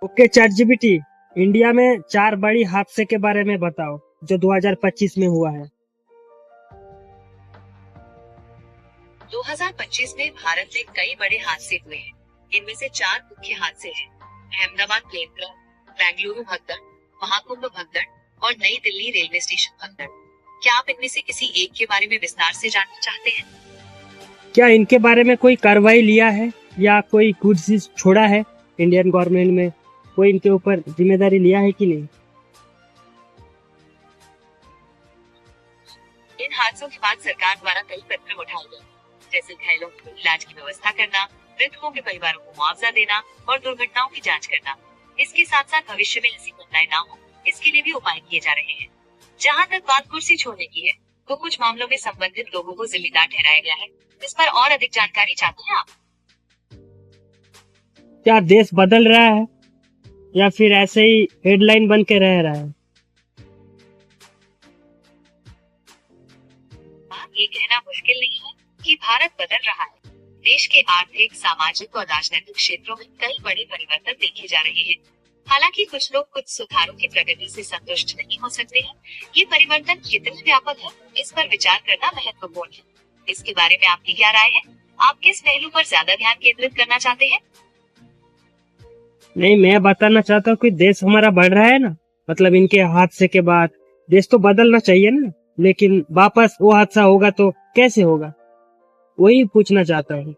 Okay chat GPT, India में 4 बड़ी हादसे के बारे में बताओ जो 2025 में हुआ है। 2025 में भारत में कई बड़े हादसे हुए हैं। इनमें से 4 मुख्य हादसे हैं। अहमदाबाद प्लेन क्रैश, बेंगलुरु भगदड़, महाकुंभ भगदड़ और नई दिल्ली रेलवे स्टेशन भगदड़। क्या आप इनमें से किसी एक के बारे में विस्तार से जानना चाहते हैं? क्या इनके बारे में कोई कार्रवाई लिया है या कोई कुछ छोड़ा है? इंडियन गवर्नमेंट में कोई इनके ऊपर जिम्मेदारी लिया है कि नहीं? इन हादसों के बाद सरकार द्वारा कई कदम उठाए गए, जैसे घायलों के इलाज की व्यवस्था करना, मृतकों के परिवारों को मुआवजा देना और दुर्घटनाओं की जांच करना। इसके साथ साथ भविष्य में ऐसी घटनाएं ना हो, इसके लिए भी उपाय किए जा रहे हैं। जहां तक बात कुर्सी छोड़ने की है, तो कुछ मामलों में संबंधित लोगों को जिम्मेदार ठहराया गया है। इस पर और अधिक जानकारी चाहते हैं आप? क्या देश बदल रहा है या फिर ऐसे ही हेडलाइन बन के रह रहा है? ये कहना मुश्किल नहीं है कि भारत बदल रहा है। देश के आर्थिक, सामाजिक और राजनीतिक क्षेत्रों में कई बड़े परिवर्तन देखे जा रहे हैं। हालांकि कुछ लोग कुछ सुधारों की प्रगति से संतुष्ट नहीं हो सकते हैं। ये परिवर्तन कितने व्यापक है, इस पर विचार करना महत्वपूर्ण है। इसके बारे में आपकी क्या राय है? आप किस पहलू पर ज्यादा ध्यान केंद्रित करना चाहते हैं? नहीं, मैं बताना चाहता हूँ कि देश हमारा बढ़ रहा है ना, मतलब इनके हादसे के बाद देश तो बदलना चाहिए ना, लेकिन वापस वो हादसा होगा तो कैसे होगा, वही पूछना चाहता हूँ।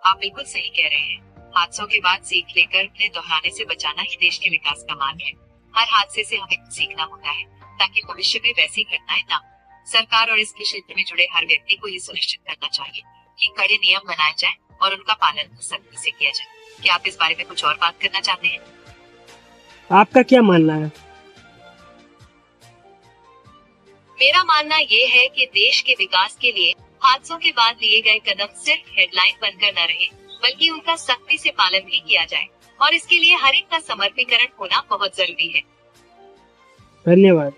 आप बिल्कुल सही कह रहे हैं। हादसों के बाद सीख लेकर उन्हें दोहराने से बचाना ही देश के विकास का मार्ग है। हर हादसे से हमें कुछ सीखना होता है, ताकि भविष्य में वैसी घटनाएं ना हो। सरकार और इसके क्षेत्र में जुड़े हर व्यक्ति को ये सुनिश्चित करना चाहिए कि कड़े नियम बनाए जाएं और उनका पालन सख्ती से किया जाए। क्या आप इस बारे में कुछ और बात करना चाहते हैं? आपका क्या मानना है? मेरा मानना ये है कि देश के विकास के लिए हादसों के बाद लिए गए कदम सिर्फ हेडलाइन बनकर न रहे, बल्कि उनका सख्ती से पालन भी किया जाए और इसके लिए हर एक का समर्पीकरण होना बहुत जरूरी है। धन्यवाद।